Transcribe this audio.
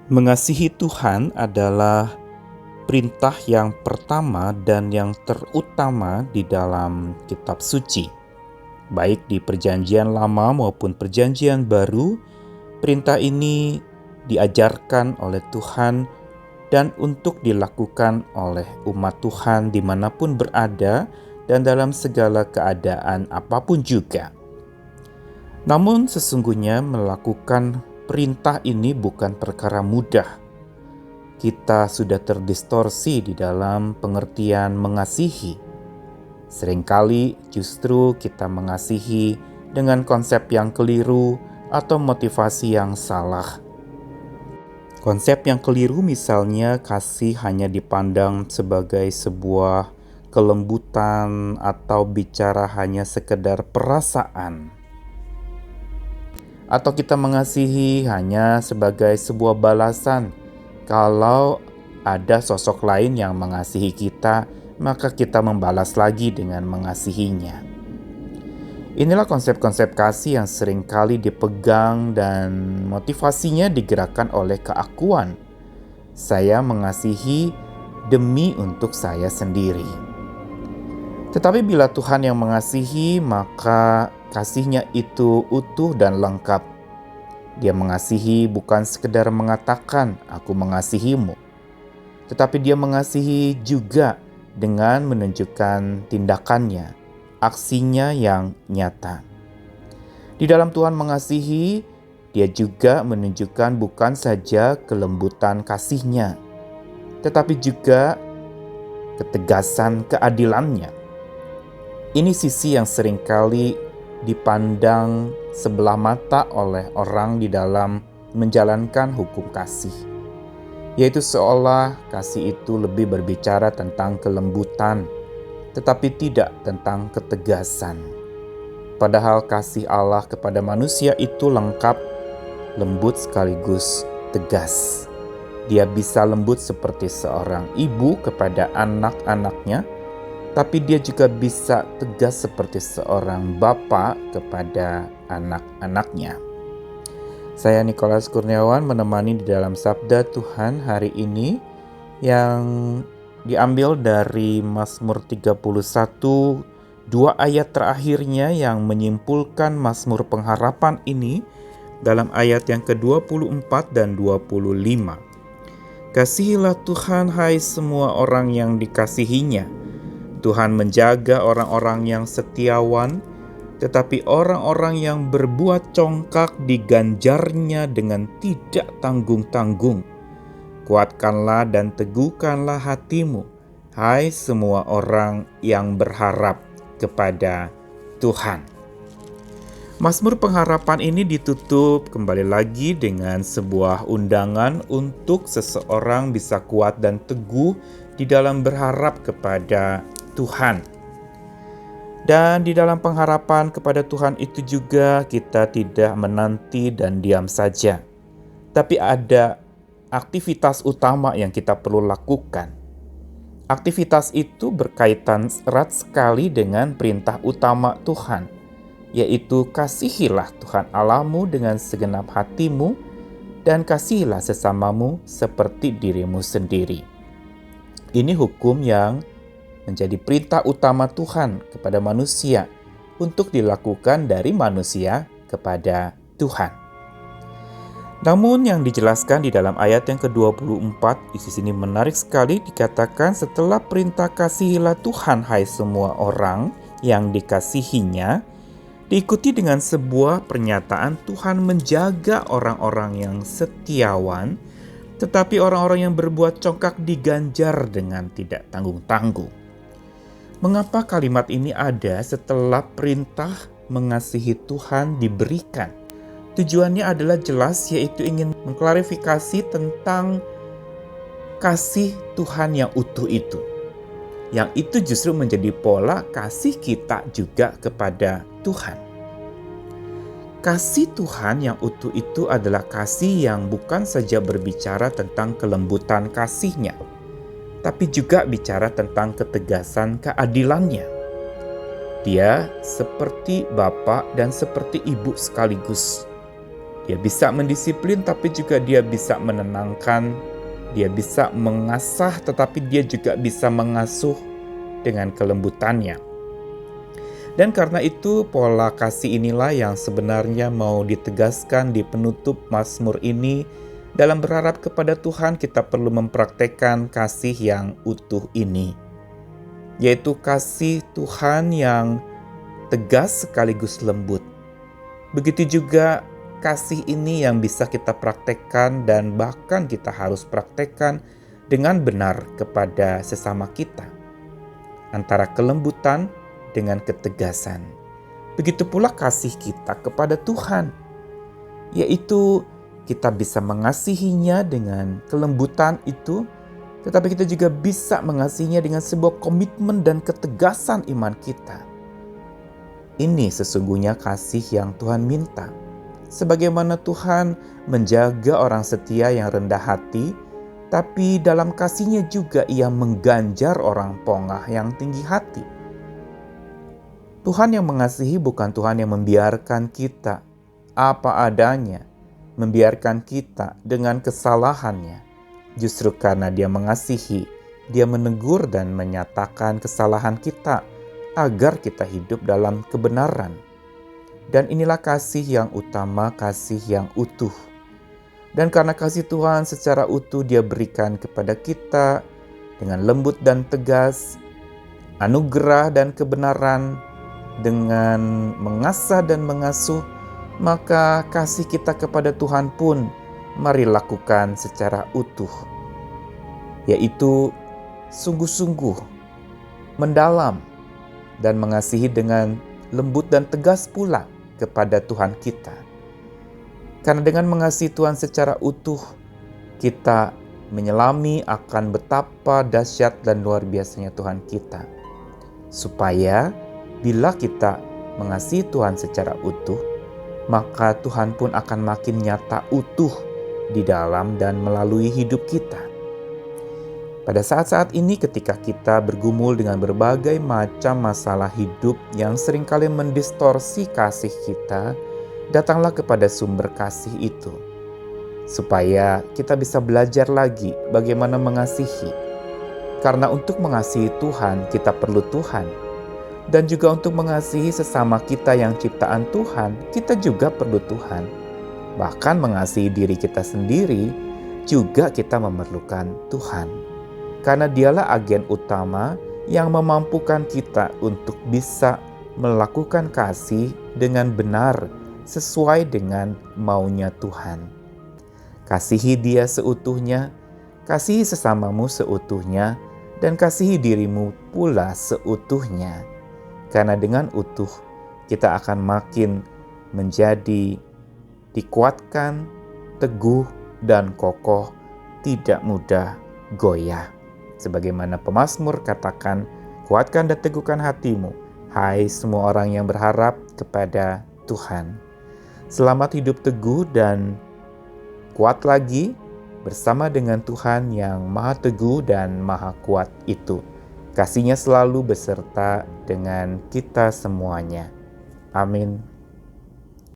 Mengasihi Tuhan adalah perintah yang pertama dan yang terutama di dalam kitab suci. Baik di Perjanjian Lama maupun Perjanjian Baru, perintah ini diajarkan oleh Tuhan dan untuk dilakukan oleh umat Tuhan dimanapun berada dan dalam segala keadaan apapun juga. Namun sesungguhnya melakukan perintah ini bukan perkara mudah. Kita sudah terdistorsi di dalam pengertian mengasihi. Seringkali justru kita mengasihi dengan konsep yang keliru atau motivasi yang salah. Konsep yang keliru misalnya kasih hanya dipandang sebagai sebuah kelembutan atau bicara hanya sekedar perasaan. Atau kita mengasihi hanya sebagai sebuah balasan. Kalau ada sosok lain yang mengasihi kita, maka kita membalas lagi dengan mengasihinya. Inilah konsep-konsep kasih yang seringkali dipegang dan motivasinya digerakkan oleh keakuan. Saya mengasihi demi untuk saya sendiri. Tetapi bila Tuhan yang mengasihi, maka kasihnya itu utuh dan lengkap. Dia mengasihi bukan sekedar mengatakan, "Aku mengasihimu," tetapi dia mengasihi juga dengan menunjukkan tindakannya, aksinya yang nyata. Di dalam Tuhan mengasihi, dia juga menunjukkan bukan saja kelembutan kasihnya, tetapi juga ketegasan keadilannya. Ini sisi yang seringkali dipandang sebelah mata oleh orang di dalam menjalankan hukum kasih, yaitu seolah kasih itu lebih berbicara tentang kelembutan, tetapi tidak tentang ketegasan. Padahal kasih Allah kepada manusia itu lengkap, lembut sekaligus tegas. Dia bisa lembut seperti seorang ibu kepada anak-anaknya, tapi dia juga bisa tegas seperti seorang bapa kepada anak-anaknya. Saya Nikolas Kurniawan menemani di dalam Sabda Tuhan hari ini yang diambil dari Mazmur 31, 2 ayat terakhirnya yang menyimpulkan Mazmur pengharapan ini dalam ayat yang ke-24 dan 25. Kasihilah Tuhan hai semua orang yang dikasihinya. Tuhan menjaga orang-orang yang setiawan, tetapi orang-orang yang berbuat congkak diganjarnya dengan tidak tanggung-tanggung. Kuatkanlah dan teguhkanlah hatimu, hai semua orang yang berharap kepada Tuhan. Mazmur pengharapan ini ditutup kembali lagi dengan sebuah undangan untuk seseorang bisa kuat dan teguh di dalam berharap kepada Tuhan. Dan di dalam pengharapan kepada Tuhan itu juga kita tidak menanti dan diam saja. Tapi ada aktivitas utama yang kita perlu lakukan. Aktivitas itu berkaitan erat sekali dengan perintah utama Tuhan, yaitu kasihilah Tuhan Allahmu dengan segenap hatimu dan kasihilah sesamamu seperti dirimu sendiri. Ini hukum yang menjadi perintah utama Tuhan kepada manusia untuk dilakukan dari manusia kepada Tuhan. Namun yang dijelaskan di dalam ayat yang ke-24 di sini menarik sekali, dikatakan setelah perintah kasihilah Tuhan hai semua orang yang dikasihinya, diikuti dengan sebuah pernyataan Tuhan menjaga orang-orang yang setiawan, tetapi orang-orang yang berbuat congkak diganjar dengan tidak tanggung-tanggung. Mengapa kalimat ini ada setelah perintah mengasihi Tuhan diberikan? Tujuannya adalah jelas, yaitu ingin mengklarifikasi tentang kasih Tuhan yang utuh itu. Yang itu justru menjadi pola kasih kita juga kepada Tuhan. Kasih Tuhan yang utuh itu adalah kasih yang bukan saja berbicara tentang kelembutan kasihnya, tapi juga bicara tentang ketegasan keadilannya. Dia seperti Bapa dan seperti Ibu sekaligus. Dia bisa mendisiplin, tapi juga dia bisa menenangkan. Dia bisa mengasah, tetapi dia juga bisa mengasuh dengan kelembutannya. Dan karena itu pola kasih inilah yang sebenarnya mau ditegaskan di penutup Mazmur ini. Dalam berharap kepada Tuhan, kita perlu mempraktekkan kasih yang utuh ini, yaitu kasih Tuhan yang tegas sekaligus lembut. Begitu juga kasih ini yang bisa kita praktekkan dan bahkan kita harus praktekkan dengan benar kepada sesama kita, antara kelembutan dengan ketegasan. Begitu pula kasih kita kepada Tuhan, yaitu kita bisa mengasihinya dengan kelembutan itu, tetapi kita juga bisa mengasihinya dengan sebuah komitmen dan ketegasan iman kita. Ini sesungguhnya kasih yang Tuhan minta. Sebagaimana Tuhan menjaga orang setia yang rendah hati, tapi dalam kasih-Nya juga Ia mengganjar orang pongah yang tinggi hati. Tuhan yang mengasihi bukan Tuhan yang membiarkan kita apa adanya, membiarkan kita dengan kesalahannya. Justru karena Dia mengasihi, Dia menegur dan menyatakan kesalahan kita agar kita hidup dalam kebenaran. Dan inilah kasih yang utama, kasih yang utuh. Dan karena kasih Tuhan secara utuh Dia berikan kepada kita dengan lembut dan tegas, anugerah dan kebenaran, dengan mengasah dan mengasuh, maka kasih kita kepada Tuhan pun mari lakukan secara utuh, yaitu sungguh-sungguh, mendalam, dan mengasihi dengan lembut dan tegas pula kepada Tuhan kita. Karena dengan mengasihi Tuhan secara utuh, kita menyelami akan betapa dahsyat dan luar biasanya Tuhan kita. Supaya bila kita mengasihi Tuhan secara utuh, maka Tuhan pun akan makin nyata utuh di dalam dan melalui hidup kita. Pada saat-saat ini ketika kita bergumul dengan berbagai macam masalah hidup yang seringkali mendistorsi kasih kita, datanglah kepada sumber kasih itu, supaya kita bisa belajar lagi bagaimana mengasihi. Karena untuk mengasihi Tuhan, kita perlu Tuhan. Dan juga untuk mengasihi sesama kita yang ciptaan Tuhan, kita juga perlu Tuhan. Bahkan mengasihi diri kita sendiri, juga kita memerlukan Tuhan. Karena Dialah agen utama yang memampukan kita untuk bisa melakukan kasih dengan benar sesuai dengan maunya Tuhan. Kasihi Dia seutuhnya, kasihi sesamamu seutuhnya, dan kasihi dirimu pula seutuhnya. Karena dengan utuh, kita akan makin menjadi dikuatkan, teguh, dan kokoh, tidak mudah goyah. Sebagaimana pemazmur katakan, kuatkan dan teguhkan hatimu, hai semua orang yang berharap kepada Tuhan. Selamat hidup teguh dan kuat lagi bersama dengan Tuhan yang maha teguh dan maha kuat itu. Kasih-Nya selalu beserta dengan kita semuanya. Amin.